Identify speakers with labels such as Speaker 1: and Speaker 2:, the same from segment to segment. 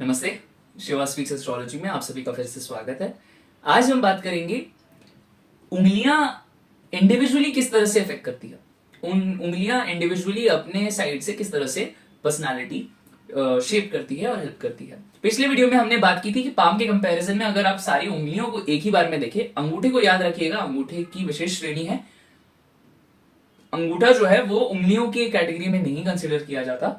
Speaker 1: नमस्ते, Shiva speaks astrology में आप सभी का फिर से स्वागत है। आज हम बात करेंगे उंगलियां इंडिविजुअली किस तरह से इफेक्ट करती है। उन उंगलियां इंडिविजुअली अपने साइड से किस तरह से पर्सनालिटी शेप करती है और हेल्प करती है। पिछले वीडियो में हमने बात की थी कि पाम के कंपैरिजन में अगर आप सारी उंगलियों को एक ही बार में देखें, अंगूठे को याद रखिएगा, अंगूठे की विशेष श्रेणी है। अंगूठा जो है वो उंगलियों की कैटेगरी में नहीं कंसिडर किया जाता,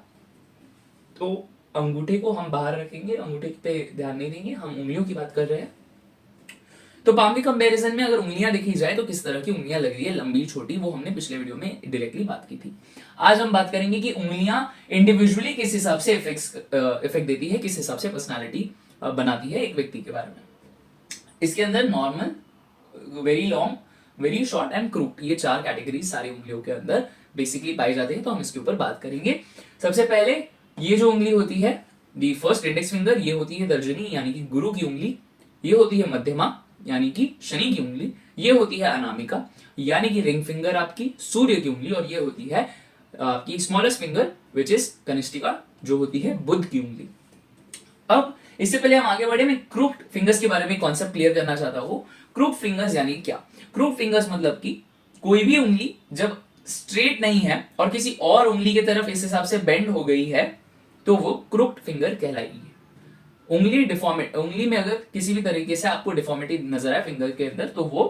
Speaker 1: तो अंगूठे को हम बाहर रखेंगे, अंगूठे पे ध्यान नहीं देंगे, हम उंगलियों की बात कर रहे हैं। तो पाम के कंपैरिजन में अगर उंगलियां देखी जाए तो किस तरह की उंगलियां लग रही है, लंबी छोटी, वो हमने पिछले वीडियो में डायरेक्टली बात की थी। आज हम बात करेंगे कि उंगलियां इंडिविजुअली किस हिसाब से इफेक्ट देती है, किस हिसाब से पर्सनालिटी बनाती है एक व्यक्ति के बारे में। इसके अंदर normal, very long, very short and crude, ये चार कैटेगरीज सारी उंगलियों के अंदर बेसिकली पाई जाती है। तो हम इसके ऊपर बात करेंगे। सबसे पहले ये जो उंगली होती है, दी फर्स्ट इंडेक्स फिंगर, ये होती है तर्जनी यानी कि गुरु की उंगली। ये होती है मध्यमा यानी कि शनि की उंगली। ये होती है अनामिका यानी कि रिंग फिंगर आपकी सूर्य की उंगली। और ये होती है आपकी स्मॉलेस्ट फिंगर विच इज कनिष्ठिका, जो होती है बुध की उंगली। अब इससे पहले हम आगे बढ़े, मैं क्रूप्ड फिंगर्स के बारे में कॉन्सेप्ट क्लियर करना चाहता हूँ। क्रूप्ड फिंगर्स यानी क्या? क्रूप्ड फिंगर्स मतलब कि कोई भी उंगली जब स्ट्रेट नहीं है और किसी और उंगली की तरफ इस हिसाब से बेंड हो गई है तो वो क्रूप्ड फिंगर कहलाएगी। उंगली में अगर किसी भी तरीके से आपको डिफॉर्मिटी नजर आए फिंगर के अंदर तो वो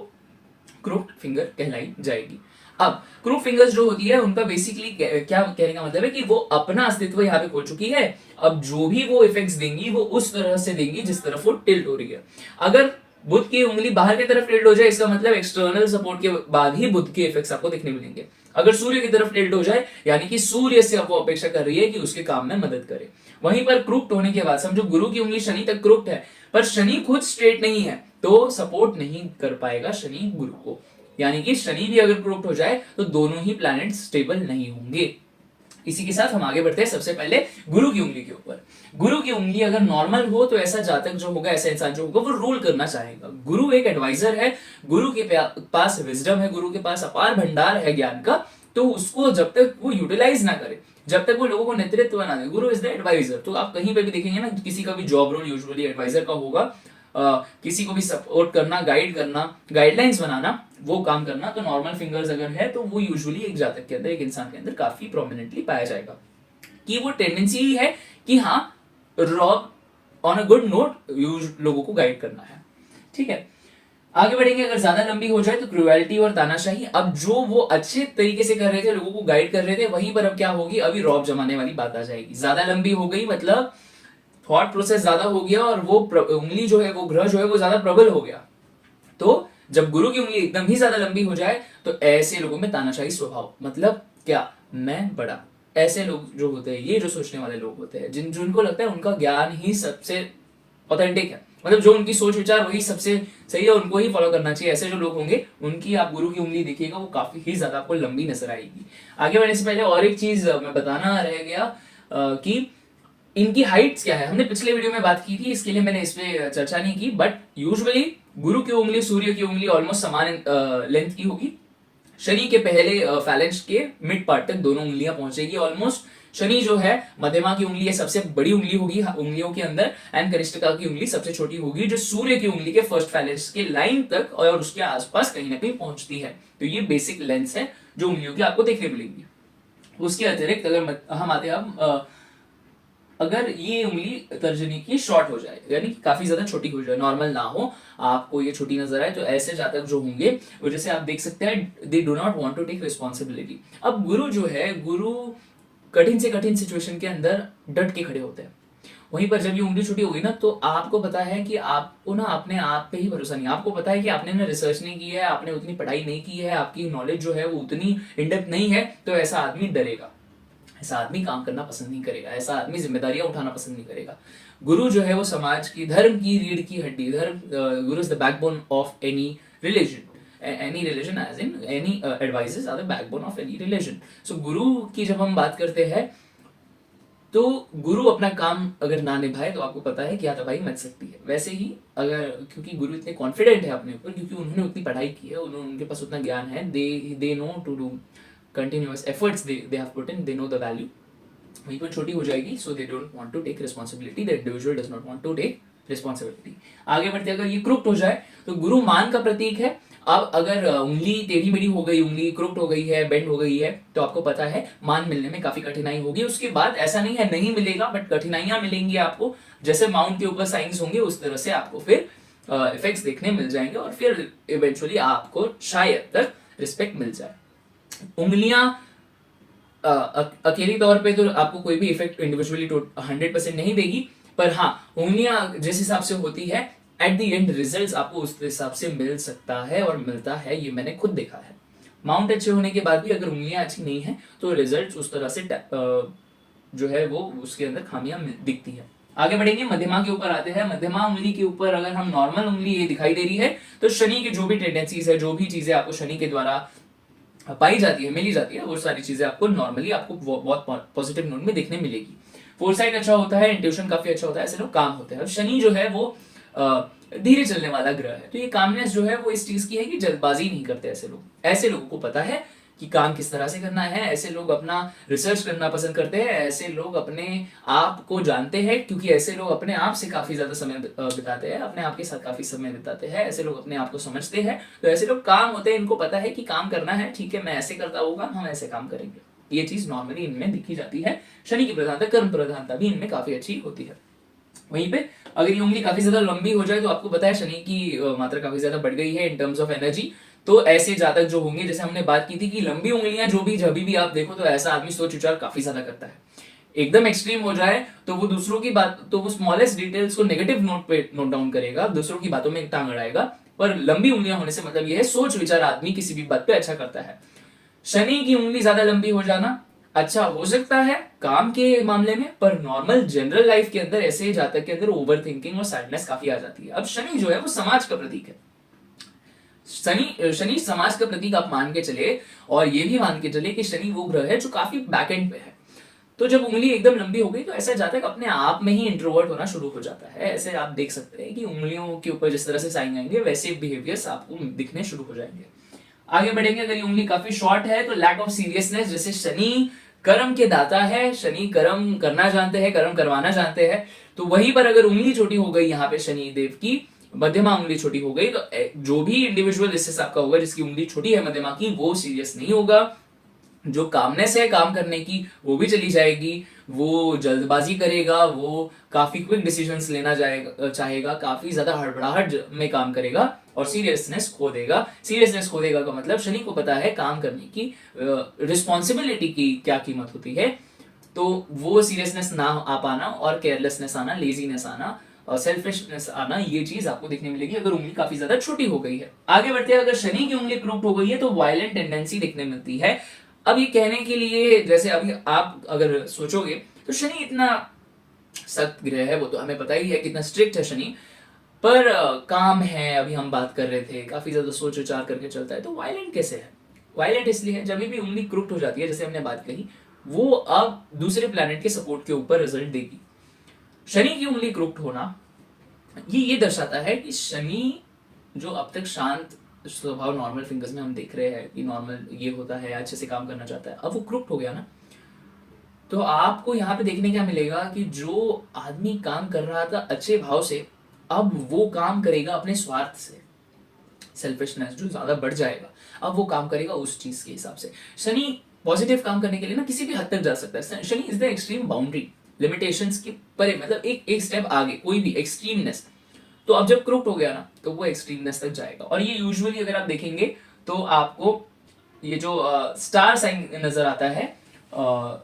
Speaker 1: क्रूप्ड फिंगर कहलाई जाएगी। अब क्रूप फिंगर्स जो होती है उनका बेसिकली क्या कहने का मतलब है कि वो अपना अस्तित्व यहाँ पे खो चुकी है। अब जो भी वो इफेक्ट्स देंगी वो उस तरह से देंगी जिस तरफ वो टिल्ट हो रही है। अगर बुध की उंगली बाहर की तरफ टिल्ट हो जाए, इसका मतलब एक्सटर्नल सपोर्ट के बाद ही बुध के इफेक्ट्स आपको दिखने मिलेंगे। अगर सूर्य की तरफ टिल्ट हो जाए यानी कि सूर्य से आपको अपेक्षा कर रही है कि उसके काम में मदद करे। वहीं पर क्रूप्ट होने के बाद समझो गुरु की उंगली शनि तक क्रूप्ट है, पर शनि खुद स्ट्रेट नहीं है तो सपोर्ट नहीं कर पाएगा शनि गुरु को। यानी कि शनि भी अगर क्रूप्ट हो जाए तो दोनों ही प्लैनेट स्टेबल नहीं होंगे। इसी के साथ हम आगे बढ़ते हैं सबसे पहले गुरु की उंगली के ऊपर। गुरु की उंगली अगर नॉर्मल हो तो ऐसा जातक जो होगा, ऐसा इंसान जो होगा वो रूल करना चाहेगा। गुरु एक एडवाइजर है, गुरु के पास विजडम है, गुरु के पास अपार भंडार है ज्ञान का। तो उसको जब तक वो यूटिलाइज ना करे, जब तक वो लोगों को नेतृत्व ना दे, गुरु इज द एडवाइजर। तो आप कहीं पे भी देखेंगे ना, किसी का भी जॉब रोल यूजुअली एडवाइजर का होगा। किसी को भी सपोर्ट करना, गाइड करना, गाइडलाइंस बनाना, वो काम करना। तो नॉर्मल फिंगर्स अगर है तो वो यूजुअली एक जातक के अंदर, एक इंसान के अंदर काफी प्रोमिनेंटली पाया जाएगा कि वो टेंडेंसी ही है कि हाँ, rob on a good note लोगों को गाइड करना है। ठीक है, आगे बढ़ेंगे। अगर ज्यादा लंबी हो जाए तो क्रुएल्टी और तानाशाही। अब जो वो अच्छे तरीके से कर रहे थे, लोगों को गाइड कर रहे थे, वहीं पर अब क्या होगी, अभी रॉब जमाने वाली बात आ जाएगी। ज्यादा लंबी हो गई मतलब थॉट प्रोसेस ज्यादा हो गया और वो उंगली जो है, वो ग्रह जो है वो ज्यादा प्रबल हो गया। तो जब गुरु की उंगली एकदम ही ज्यादा लंबी हो जाए तो ऐसे लोगों में तानाशाही स्वभाव, मतलब क्या, मैं बड़ा, ऐसे लोग जो होते हैं, ये जो सोचने वाले लोग होते हैं, जिनको लगता है उनका ज्ञान ही सबसे ऑथेंटिक है, मतलब जो उनकी सोच विचार वही सबसे सही है, उनको ही फॉलो करना चाहिए, ऐसे जो लोग होंगे उनकी आप गुरु की उंगली देखिएगा वो काफी ही ज्यादा आपको लंबी नजर आएगी। आगे बढ़ने से पहले और एक चीज मैं बताना रह गया कि इनकी हाइट्स क्या है। हमने पिछले वीडियो में बात की थी, इसके लिए मैंने इसमें चर्चा नहीं की, बट यूजुअली गुरु की उंगली सूर्य की उंगली ऑलमोस्ट समान लेंथ की होगी। शनि के पहले फैलेंज के मिड पार्ट तक दोनों उंगलियां पहुंचेगी ऑलमोस्ट। शनि जो है मध्यमा की उंगली है, सबसे बड़ी उंगली होगी उंगलियों के अंदर, एंड कनिष्ठिका की उंगली सबसे छोटी होगी, जो सूर्य की उंगली के फर्स्ट फैलेंज के लाइन तक और उसके आसपास कहीं ना कहीं पहुंचती है। तो ये बेसिक लेंथ है जो उंगलियों की आपको देखने मिलेंगी। उसके अतिरिक्त अगर हम आते हैं अगर ये उंगली तर्जनी की शॉर्ट हो जाए, यानी काफी ज्यादा छोटी हो जाए, नॉर्मल ना हो, आपको ये छोटी नजर आए, तो ऐसे जातक जो होंगे वो, जैसे आप देख सकते हैं, they do not want to take responsibility. अब गुरु जो है, गुरु कठिन से कठिन सिचुएशन के अंदर डट के खड़े होते हैं। वहीं पर जब ये उंगली छोटी होगी ना, तो आपको पता है कि आपको ना अपने आप पे ही भरोसा नहीं, आपको पता है कि आपने ना रिसर्च नहीं की है, आपने उतनी पढ़ाई नहीं की है, आपकी नॉलेज जो है वो उतनी इनडेप्थ नहीं है, तो ऐसा आदमी डरेगा, ऐसा आदमी काम करना पसंद नहीं करेगा, ऐसा आदमी जिम्मेदारियां उठाना पसंद नहीं करेगा। गुरु जो है वो समाज की, धर्म की रीढ़ की हड्डी, guru is the backbone of any religion as in any advices are the backbone of any religion. So guru की जब हम बात करते हैं तो गुरु अपना काम अगर ना निभाए तो आपको पता है क्या तबाही मच सकती है। वैसे ही अगर, क्योंकि गुरु इतने कॉन्फिडेंट है अपने ऊपर, क्योंकि उन्होंने उतनी पढ़ाई की है, उनके पास उतना ज्ञान है, they know to do continuous efforts they have put in, they know the value, वहीं पर छोटी हो जाएगी, so they don't want to take responsibility, the individual does not want to take responsibility. आगे बढ़ते अगर ये क्रुप्ट हो जाए तो गुरु मान का प्रतीक है। अब अगर उंगली टेढ़ी मेढ़ी हो गई, उंगली क्रुप्ट हो गई है, बेंड हो गई है, तो आपको पता है मान मिलने में काफी कठिनाई होगी। उसके बाद ऐसा नहीं है नहीं मिलेगा, बट कठिनाइयां मिलेंगी आपको। जैसे माउंट के ऊपर साइंस होंगे उस तरह से आपको फिर इफेक्ट्स देखने मिल जाएंगे और फिर इवेंचुअली आपको शायद तक रिस्पेक्ट मिल जाए। उंगलियां अकेली तौर पे तो आपको कोई भी इफेक्ट इंडिविजुअली 100% नहीं देगी, पर हाँ उंगलियां जिस हिसाब से होती है एट द एंड रिजल्ट्स आपको उस हिसाब से मिल सकता है और मिलता है, ये मैंने खुद देखा है। माउंट अच्छे होने के बाद भी अगर उंगलियां अच्छी नहीं है तो रिजल्ट उस तरह से जो है वो उसके अंदर खामियां दिखती है। आगे बढ़ेंगे, मध्यमा के ऊपर आते हैं। मध्यमा उंगली के ऊपर अगर हम नॉर्मल उंगली ये दिखाई दे रही है तो शनि की जो भी टेंडेंसीज है, जो भी चीजें आपको शनि के द्वारा पाई जाती है, मिली जाती है, वो सारी चीजें आपको नॉर्मली आपको बहुत पॉजिटिव नोट में देखने मिलेगी। फोरसाइट अच्छा होता है, इंट्यूशन काफी अच्छा होता है, ऐसे लोग काम होते हैं। अब शनि जो है वो धीरे चलने वाला ग्रह है, तो ये कामनेस जो है वो इस चीज की है कि जल्दबाजी नहीं करते ऐसे लोग। ऐसे लोगों को पता है कि काम किस तरह से करना है, ऐसे लोग अपना रिसर्च करना पसंद करते हैं, ऐसे लोग अपने आप को जानते हैं, क्योंकि ऐसे लोग अपने आप से काफी ज्यादा समय बिताते हैं, अपने आप के साथ काफी समय बिताते हैं, ऐसे लोग अपने आप को समझते हैं। तो ऐसे लोग काम होते हैं, इनको पता है कि काम करना है, ठीक है मैं ऐसे करता होगा, हम ऐसे काम करेंगे। ये चीज नॉर्मली इनमें दिखी जाती है। शनि की प्रधानता, कर्म प्रधानता भी इनमें काफी अच्छी होती है। वहीं पे अगर ये उंगली काफी ज्यादा लंबी हो जाए तो आपको पता है शनि की मात्रा काफी ज्यादा बढ़ गई है इन टर्म्स ऑफ एनर्जी। तो ऐसे जातक जो होंगे, जैसे हमने बात की थी कि लंबी उंगलियां जो भी जब भी आप देखो तो ऐसा आदमी सोच विचार काफी ज्यादा करता है। एकदम एक्सट्रीम हो जाए तो वो दूसरों की बात, तो वो स्मॉलेस्ट डिटेल्स को नेगेटिव नोट पे नोट डाउन करेगा, दूसरों की बातों में टांग अड़ाएगा। पर लंबी उंगलियां होने से मतलब यह है सोच विचार आदमी किसी भी बात पे अच्छा करता है। शनि की उंगली ज्यादा लंबी हो जाना अच्छा हो सकता है काम के मामले में, पर नॉर्मल जनरल लाइफ के अंदर ऐसे जातक के अंदर ओवर थिंकिंग और सैडनेस काफी आ जाती है। अब शनि जो है वो समाज का प्रतीक है। शनि समाज का प्रतीक आप मान के चले, और ये भी मान के चले कि शनि वो ग्रह है जो काफी बैक एंड पे है। तो जब उंगली एकदम लंबी हो गई तो ऐसा जातक अपने आप में ही इंट्रोवर्ट होना शुरू हो जाता है। ऐसे आप देख सकते हैं कि उंगलियों के ऊपर जिस तरह से साइन आएंगे वैसे बिहेवियर्स आपको दिखने शुरू हो जाएंगे। आगे बढ़ेंगे, अगर ये उंगली काफी शॉर्ट है तो लैक ऑफ सीरियसनेस, जैसे शनि कर्म के दाता है, शनि कर्म करना जानते हैं, कर्म करवाना जानते हैं, तो वहीं पर अगर उंगली छोटी हो गई यहाँ पे शनि देव की, मध्यमा उंगली छोटी हो गई, तो जो भी इंडिविजुअल इस हिसाब का होगा जिसकी उंगली छोटी है मध्यमा की, वो सीरियस नहीं होगा। जो कामनेस है काम करने की वो भी चली जाएगी, वो जल्दबाजी करेगा, वो काफी क्विक डिसीजंस लेना चाहेगा, काफी ज्यादा हड़बड़ाहट में काम करेगा और सीरियसनेस खो देगा। सीरियसनेस खो देगा का मतलब शनि को पता है काम करने की, रिस्पॉन्सिबिलिटी की क्या कीमत होती है, तो वो सीरियसनेस ना आ पाना और केयरलेसनेस आना, लेजीनेस आना और सेल्फिशनेस आना, ये चीज आपको देखने मिलेगी अगर उंगली काफी ज्यादा छोटी हो गई है। आगे बढ़ते हैं, अगर शनि की उंगली क्रूप्ड हो गई है तो वायलेंट टेंडेंसी देखने मिलती है। अब ये कहने के लिए, जैसे अभी आप अगर सोचोगे तो शनि इतना सख्त ग्रह है, वो तो हमें पता ही है कितना स्ट्रिक्ट है शनि, पर काम है, अभी हम बात कर रहे थे, काफी ज्यादा सोच विचार करके चलता है, तो वायलेंट कैसे है? वायलेंट इसलिए है, जब भी उंगली क्रुप्ट हो जाती है, जैसे हमने बात कही, वो अब दूसरे प्लैनेट के सपोर्ट के ऊपर रिजल्ट देगी। शनि की उंगली क्रुप्ट होना ये दर्शाता है कि शनि जो अब तक शांत स्वभाव नॉर्मल फिंगर्स में हम देख रहे हैं कि नॉर्मल ये होता है, अच्छे से काम करना चाहता है, अब वो क्रुप्ट हो गया ना, तो आपको यहाँ पे देखने क्या मिलेगा कि जो आदमी काम कर रहा था अच्छे भाव से, अब वो काम करेगा अपने स्वार्थ से, सेल्फिशनेस जो ज्यादा बढ़ जाएगा, अब वो काम करेगा उस चीज के हिसाब से। शनि पॉजिटिव काम करने के लिए ना किसी भी हद तक जा सकता है। Shani is the extreme boundary, limitations के परे, मतलब एक स्टेप आगे, कोई भी एक्सट्रीमनेस। तो अब जब क्रुप्ट हो गया ना तो वो एक्सट्रीमनेस तक जाएगा, और ये यूजुअली अगर आप देखेंगे तो आपको ये जो स्टार साइन नजर आता है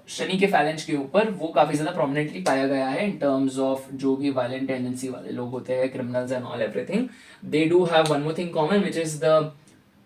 Speaker 1: शनि के फैलेंज के ऊपर, वो काफी ज्यादा प्रोमिनेंटली पाया गया है इन टर्म्स ऑफ जो भी वायलेंट टेंडेंसी वाले लोग होते हैं, criminals and all everything, they do have one more thing common which is the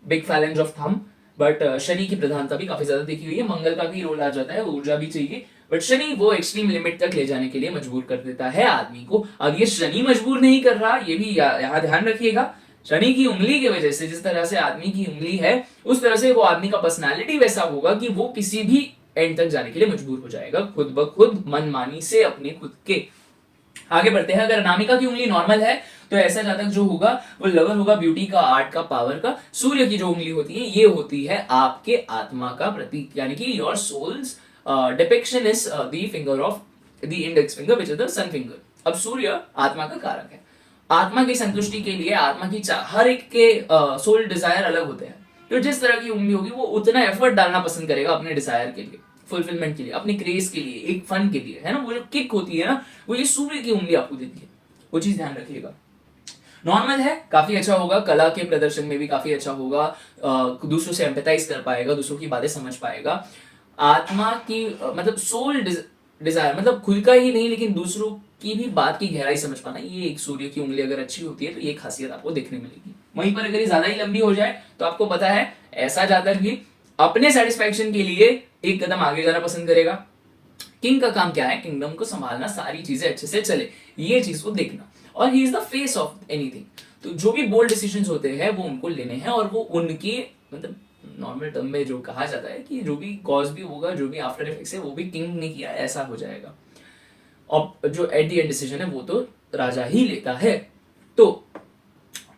Speaker 1: big phalange of thumb. But Shani की प्रधानता भी काफी ज्यादा देखी हुई है, मंगल का भी रोल आ जाता है, ऊर्जा भी चाहिए, बट शनि वो एक्सट्रीम लिमिट तक ले जाने के लिए मजबूर कर देता है आदमी को। अब ये शनि मजबूर नहीं कर रहा, ये भी यहाँ ध्यान रखिएगा, शनि की उंगली की वजह से, जिस तरह से आदमी की उंगली है उस तरह से वो आदमी का पर्सनालिटी वैसा होगा कि वो किसी भी एंड तक जाने के लिए मजबूर हो जाएगा, खुद ब खुद मनमानी से अपने खुद के। आगे बढ़ते हैं, अगर अनामिका की उंगली नॉर्मल है तो ऐसा जातक जो होगा वो लवर होगा ब्यूटी का, आर्ट का, पावर का। सूर्य की जो उंगली होती है ये होती है आपके आत्मा का प्रतीक, यानी कि your soul's depiction is the finger of the index finger which is the sun finger. अब सूर्य आत्मा का कारक है, आत्मा की संतुष्टि के लिए, आत्मा की हर एक के सोल डिजायर अलग होते हैं, तो जिस तरह की उंगली होगी वो उतना एफर्ट डालना पसंद करेगा अपने डिजायर के लिए, फुलफिलमेंट के लिए, अपने क्रेज के लिए, एक फन के लिए, है ना। वो जो किक होती है ना, वो ये सूर्य की उंगली आपको देती है, वो चीज ध्यान रखिएगा। नॉर्मल है, काफी अच्छा होगा, कला के प्रदर्शन में भी काफी अच्छा होगा, दूसरों से एम्पैथाइज कर पाएगा, दूसरों की बातें समझ पाएगा, आत्मा की मतलब सोल डिजायर, मतलब खुद का ही नहीं लेकिन दूसरों की भी बात की गहराई समझ पाना, ये एक सूर्य की उंगली अगर अच्छी होती है तो ये खासियत आपको देखने मिलेगी। वहीं पर अगर ये ज्यादा ही लंबी हो जाए तो आपको पता है ऐसा जातक भी अपने सेटिस्फैक्शन के लिए एक कदम आगे जाना पसंद करेगा। किंग का काम क्या है? किंगडम को संभालना, सारी चीजें अच्छे से चले, ये चीज को देखना, और he is the face of anything. तो जो भी बोल्ड डिसीजंस होते हैं वो उनको लेने हैं, और वो उनके मतलब नॉर्मल टर्म में जो कहा जाता है कि जो भी कॉज भी होगा, जो भी आफ्टर इफेक्ट्स है, वो भी किंग ने किया, ऐसा हो जाएगा। और जो एट दी एंड डिसीजन है वो तो राजा ही लेता है। तो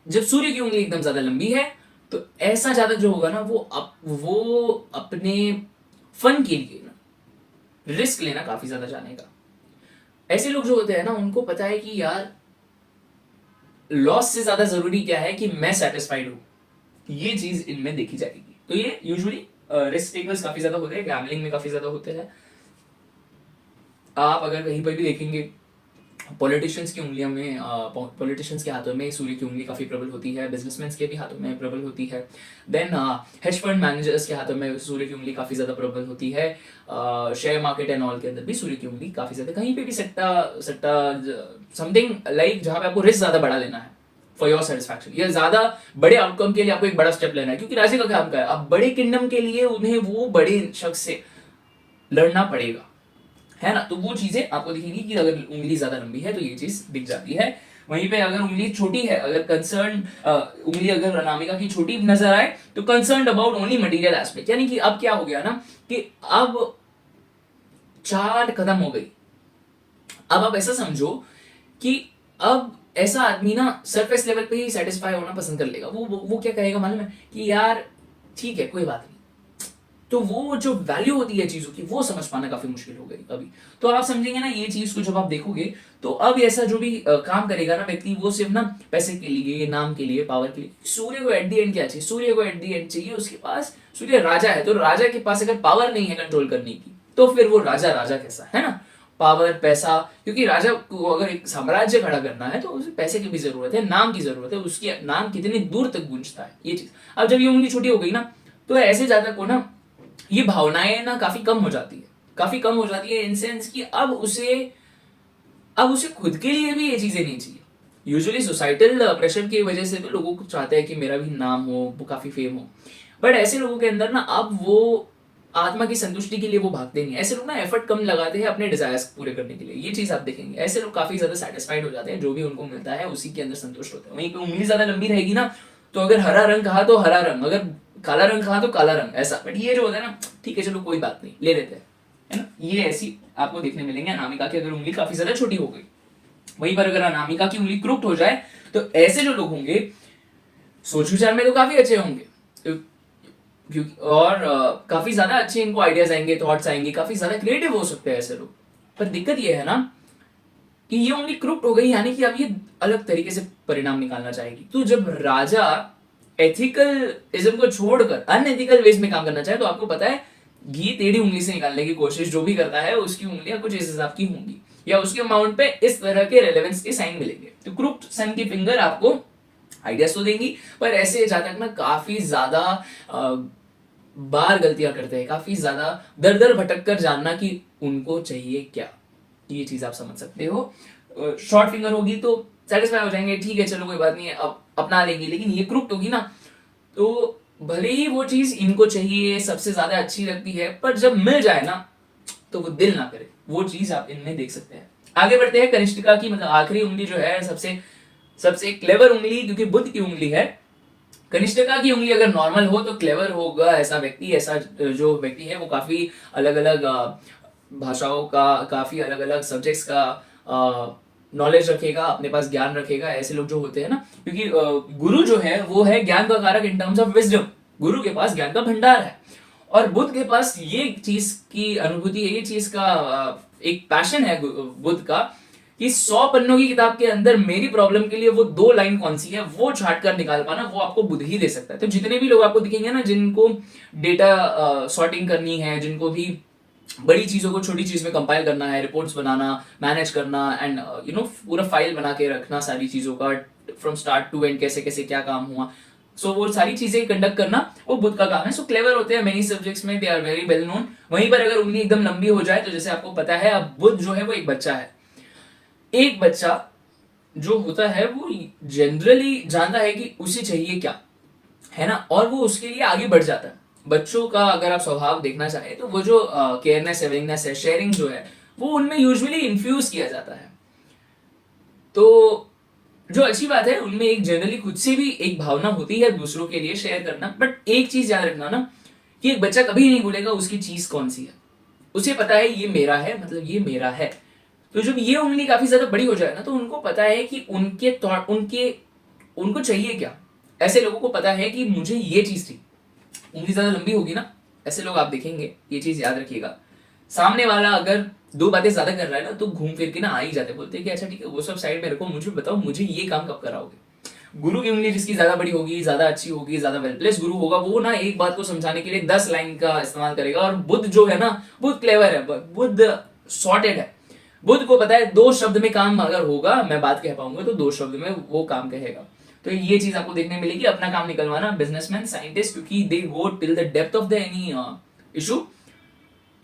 Speaker 1: जब सूर्य की उंगली एकदम ज्यादा लंबी है तो ऐसा जातक जो होगा ना, वो अपने फन के लिए ना रिस्क लेना काफी ज्यादा जानेगा। ऐसे लोग जो होते हैं ना, उनको पता है कि यार लॉस से ज्यादा जरूरी क्या है कि मैं सेटिस्फाइड हूं, ये चीज इनमें देखी जाएगी। तो ये यूजुअली रिस्क टेकर्स काफी ज्यादा होते हैं, गैम्बलिंग में काफी ज्यादा होते हैं। आप अगर कहीं पर भी देखेंगे पॉलिटिशियंस की उंगलियों में, पॉलिटिशियंस के हाथों में सूर्य की उंगली काफी प्रबल होती है, बिजनेसमैन के भी हाथों में प्रबल होती है, देन हेज फंड मैनेजर्स के हाथों में सूर्य की उंगली काफी ज्यादा प्रबल होती है, शेयर मार्केट एंड ऑल के अंदर भी सूर्य की उंगली काफी ज्यादा, कहीं पे भी सट्टा सट्टा समथिंग लाइक जहां पे आपको रिस्क ज्यादा बढ़ा लेना है फॉर योर सेटिस्फैक्शन, या ज्यादा बड़े आउटकम के लिए आपको एक बड़ा स्टेप लेना है, क्योंकि राशि का काम क्या है, अब बड़े किंगडम के लिए उन्हें वो बड़े शख्स से लड़ना पड़ेगा, है ना। तो वो चीजें आपको दिखेंगी कि अगर उंगली ज्यादा लंबी है तो ये चीज दिख जाती है। वहीं पे अगर उंगली छोटी है, अगर कंसर्न उंगली अगर अनामिका की छोटी नजर आए तो concern about only material aspect, यानी कि अब क्या हो गया ना कि अब चार कदम हो गई। अब आप ऐसा समझो कि अब ऐसा आदमी ना सरफेस लेवल पे ही सेटिस्फाई होना पसंद कर लेगा। वो क्या कहेगा मालूम है कि यार ठीक है कोई बात नहीं, तो वो जो वैल्यू होती है चीजों की वो समझ पाना काफी मुश्किल हो गई अभी। तो आप समझेंगे ना ये चीज को जब आप देखोगे, तो अब ऐसा जो भी काम करेगा ना व्यक्ति, वो सिर्फ ना पैसे के लिए, नाम के लिए, पावर के लिए। सूर्य को एट दी एंड क्या चाहिए? सूर्य को एट दी एंड चाहिए उसके पास, सूर्य राजा है, तो राजा के पास अगर पावर नहीं है कंट्रोल करने की, तो फिर वो राजा राजा कैसा, है ना। पावर, पैसा, क्योंकि राजा को अगर एक साम्राज्य खड़ा करना है तो उसे पैसे की भी जरूरत है, नाम की जरूरत है, उसकी नाम कितनी दूर तक गूंजता है, ये चीज। अब जब ये उंगली छोटी हो गई ना, तो ऐसे जातक को ना ये भावनाएं ना काफी कम हो जाती है, काफी कम हो जाती है इन सेंस कि अब उसे खुद के लिए भी ये चीजें नहीं चाहिए। यूजुअली सोसाइटल प्रेशर की वजह से तो लोगों को चाहते हैं कि मेरा भी नाम हो, वो काफी फेम हो, बट ऐसे लोगों के अंदर ना अब वो आत्मा की संतुष्टि के लिए वो भागते नहीं। ऐसे लोग ना एफर्ट कम लगाते हैं अपने डिजायर्स पूरे करने के लिए, ये चीज आप देखेंगे। ऐसे लोग काफी ज्यादा सेटिस्फाइड हो जाते हैं, जो भी उनको मिलता है उसी के अंदर संतुष्ट होते हैं। वहीं पे उंगली ज्यादा लंबी रहेगी ना, तो अगर हरा रंग कहा तो हरा रंग, अगर काला रंग कहा तो काला रंग, ऐसा। बट ये जो होता है ना, ठीक है चलो कोई बात नहीं, ले लेते हैं, है ना। ये ऐसी आपको देखने मिलेंगे अनामिका की अगर उंगली काफी ज्यादा छोटी हो गई। वहीं पर अगर अनामिका की उंगली क्रुप्ट हो जाए तो ऐसे जो लोग होंगे सोच विचार में तो काफी अच्छे होंगे, और काफी ज्यादा अच्छे इनको आइडियाज आएंगे, थॉट्स आएंगे, काफी ज्यादा क्रिएटिव हो सकते हैं ऐसे लोग। पर दिक्कत ये है ना कि ये उंगली क्रुप्ट हो गई, यानी कि अब ये अलग तरीके से परिणाम निकालना चाहेगी। तो जब राजा एथिकलिज्म को छोड़कर अनएथिकल वेज में काम करना चाहे, तो आपको पता है घी टेढ़ी उंगली से निकालने की कोशिश जो भी करता है, उसकी उंगलियां कुछ इस हिसाब की होंगी, या उसके अमाउंट पे इस तरह के रेलेवेंस के साइन मिलेंगे। तो क्रुप्ट सन की फिंगर आपको आइडियाज तो देंगी, पर ऐसे जातक ना काफी ज्यादा बार गलतियां करते हैं, काफी ज्यादा दर दर भटक कर जानना कि उनको चाहिए क्या, ये चीज आप समझ सकते हो। शॉर्ट फिंगर होगी तो सेटिस्फाई हो जाएंगे, ठीक है चलो कोई बात नहीं है, अब अपना लेंगे। लेकिन ये क्रुप्ट होगी ना, तो भले ही वो चीज इनको चाहिए, सबसे ज्यादा अच्छी लगती है, पर जब मिल जाए ना तो वो दिल ना करे, वो चीज आप इनमें देख सकते हैं। आगे बढ़ते हैं। कनिष्ठिका की मतलब आखिरी उंगली जो है, सबसे क्लेवर उंगली, क्योंकि बुध की उंगली है। कनिष्ठिका की उंगली अगर नॉर्मल हो तो क्लेवर होगा ऐसा व्यक्ति। ऐसा जो व्यक्ति है वो काफी अलग अलग भाषाओं का, काफी अलग अलग सब्जेक्ट्स का नॉलेज रखेगा, अपने पास ज्ञान रखेगा। ऐसे लोग जो होते हैं ना, क्योंकि गुरु जो है वो है ज्ञान का कारक इन टर्म्स ऑफ विजडम, गुरु के पास ज्ञान का भंडार है। और बुध के पास ये चीज की अनुभूति है, ये चीज का एक पैशन है बुध का, कि 100 पन्नों की किताब के अंदर मेरी प्रॉब्लम के लिए वो 2 लाइन कौन सी है वो छाट कर निकाल पाना, वो आपको बुध ही दे सकता है। तो जितने भी लोग आपको दिखेंगे ना, जिनको डेटा सॉर्टिंग करनी है, जिनको भी बड़ी चीजों को छोटी चीज में कंपाइल करना है, रिपोर्ट्स बनाना, मैनेज करना, एंड पूरा फाइल बना के रखना सारी चीजों का, फ्रॉम स्टार्ट टू एंड कैसे कैसे क्या काम हुआ, सो वो सारी चीजें कंडक्ट करना वो बुध का काम है। सो क्लेवर होते हैं मेनी सब्जेक्ट्स में, they are very well known. वहीं पर अगर उंगली एकदम लंबी हो जाए, तो जैसे आपको पता है, अब बुध जो है वो एक बच्चा है। एक बच्चा जो होता है वो जनरली जानता है कि उसे चाहिए क्या है ना, और वो उसके लिए आगे बढ़ जाता है। बच्चों का अगर आप स्वभाव देखना चाहे तो वो जो केयरनेस है, विंगनेस है, शेयरिंग जो है, वो उनमें यूजुअली इन्फ्यूज किया जाता है। तो जो अच्छी बात है, उनमें एक जनरली खुद से भी एक भावना होती है दूसरों के लिए शेयर करना। बट एक चीज याद रखना ना, कि एक बच्चा कभी नहीं बोलेगा उसकी चीज कौन सी है। उसे पता है ये मेरा है, मतलब ये मेरा है। तो जब ये उंगली काफी ज्यादा बड़ी हो जाए ना, तो उनको पता है कि उनको चाहिए क्या। ऐसे लोगों को पता है कि मुझे ये चीज थी। उंगली ज्यादा लंबी होगी ना, ऐसे लोग आप देखेंगे, ये चीज याद रखिएगा। सामने वाला अगर 2 बातें ज्यादा कर रहा है ना, तो घूम फिर के ना आ ही जाते, बोलते हैं कि अच्छा ठीक है, वो सब साइड में रखो, मुझे बताओ मुझे ये काम कब कराओगे। गुरु की उंगली जिसकी ज्यादा बड़ी होगी, ज्यादा अच्छी होगी, ज्यादा वेल प्लेस गुरु होगा, वो ना एक बात को समझाने के लिए 10 लाइन का इस्तेमाल करेगा। और बुध जो है ना, बुध क्लेवर है, बुध सॉर्टेड है। बुध को पता है 2 शब्द में काम अगर होगा, मैं बात कह पाऊंगा तो 2 शब्द में वो काम कहेगा। तो ये चीज आपको देखने मिलेगी, अपना काम निकलवाना, बिजनेसमैन, साइंटिस्ट, क्योंकि they go till the depth of the any issue.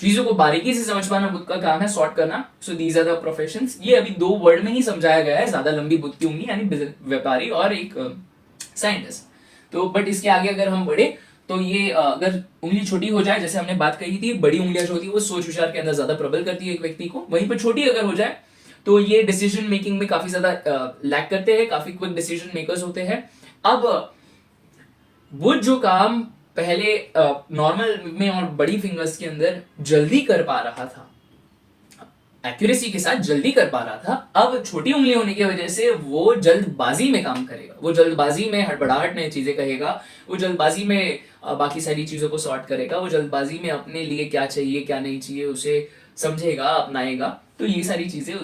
Speaker 1: चीजों को बारीकी से समझ पाना बुध का काम है, सॉर्ट करना। So these are the professions. ये अभी 2 वर्ड में ही समझाया गया है, ज्यादा लंबी बुध की उंगली यानी व्यापारी और एक साइंटिस्ट। तो बट इसके आगे अगर हम बढ़े, तो ये अगर उंगली छोटी हो जाए, जैसे हमने बात कही थी, बड़ी उंगलियां जो होती है वो सोच विचार के अंदर ज्यादा प्रबल करती है एक व्यक्ति को। वहीं पर छोटी अगर हो जाए, तो ये डिसीजन मेकिंग में काफी ज्यादा लैक करते हैं, काफी क्विक डिसीजन मेकर्स होते हैं। अब बुध जो काम पहले नॉर्मल में और बड़ी फिंगर्स के अंदर जल्दी कर पा रहा था, एक्यूरेसी के साथ जल्दी कर पा रहा था, अब छोटी उंगली होने की वजह से वो जल्दबाजी में काम करेगा, वो जल्दबाजी में हड़बड़ाहट में चीजें कहेगा, वो जल्दबाजी में बाकी सारी चीजों को सॉर्ट करेगा, वो जल्दबाजी में अपने लिए क्या चाहिए क्या नहीं चाहिए उसे समझेगा, अपनाएगा। तो ये सारी चीजें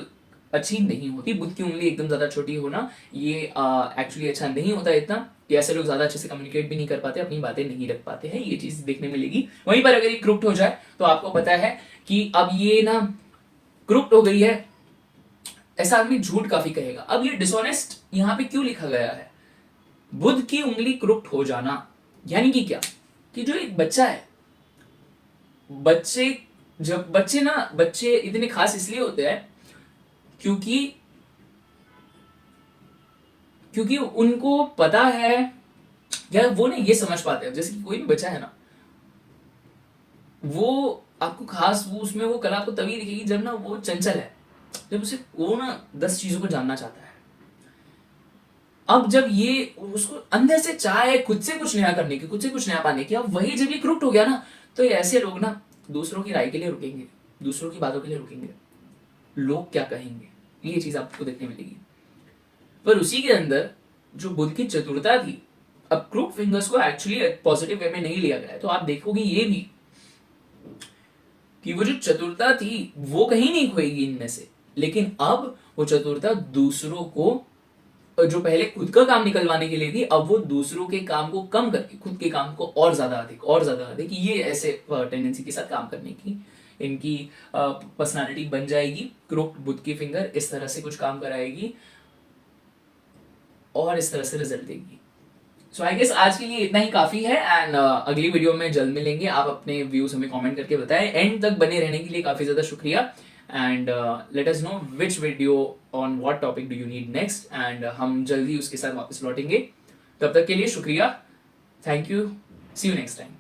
Speaker 1: अच्छी नहीं होती। बुध की उंगली एकदम ज्यादा छोटी होना ये एक्चुअली अच्छा नहीं होता इतना। ये ऐसे लोग ज्यादा अच्छे से कम्युनिकेट भी नहीं कर पाते, अपनी बातें नहीं रख पाते हैं, ये चीज देखने मिलेगी। वहीं पर अगर ये क्रुप्ट हो जाए, तो आपको पता है कि अब ये ना क्रुप्ट हो गई है, ऐसा आदमी झूठ काफी कहेगा। अब ये डिसऑनेस्ट यहां पे क्यों लिखा गया है? बुध की उंगली क्रुप्ट हो जाना यानी कि क्या, कि जो एक बच्चा है, बच्चे इतने खास इसलिए होते हैं क्योंकि उनको पता है, या वो नहीं ये समझ पाते हैं, जैसे कि कोई भी बच्चा है ना, वो आपको खास वो उसमें वो कला आपको तभी दिखेगी जब ना वो चंचल है, जब उसे वो ना 10 चीजों को जानना चाहता है। अब जब ये उसको अंदर से चाह है खुद से कुछ नया करने की, खुद से कुछ नया पाने की, अब वही जब ये क्रुप्ट हो गया ना, तो ये ऐसे लोग ना दूसरों की राय के लिए रुकेंगे, दूसरों की बातों के लिए रुकेंगे, लोग क्या कहेंगे, ये चीज आपको देखने मिलेगी। पर उसी के अंदर जो बुध की चतुरता थी, अब क्रुप्ट फिंगर्स को एक्चुअली पॉजिटिव वे में नहीं लिया गया है, तो आप देखोगे ये भी कि वो जो चतुरता थी वो कहीं नहीं खोएगी इनमें से, लेकिन अब वो चतुरता दूसरों को, जो पहले खुद का काम निकलवाने के लिए थी, अब वो दूसरों के काम को कम करके खुद के काम को और ज्यादा अधिक ये ऐसे टेंडेंसी के साथ काम करने की इनकी पर्सनालिटी बन जाएगी। क्रुप्ट बुध की फिंगर इस तरह से कुछ काम कराएगी और इस तरह से रिजल्ट देगी। सो आई गेस आज के लिए इतना ही काफी है, एंड अगली वीडियो में जल्द मिलेंगे। आप अपने व्यूज हमें कमेंट करके बताएं। एंड तक बने रहने के लिए काफी ज्यादा शुक्रिया, and let us know which video on what topic do you need next, and हम जल्दी उसके साथ वापस लौटेंगे। तब तक के लिए शुक्रिया, thank you, see you next time.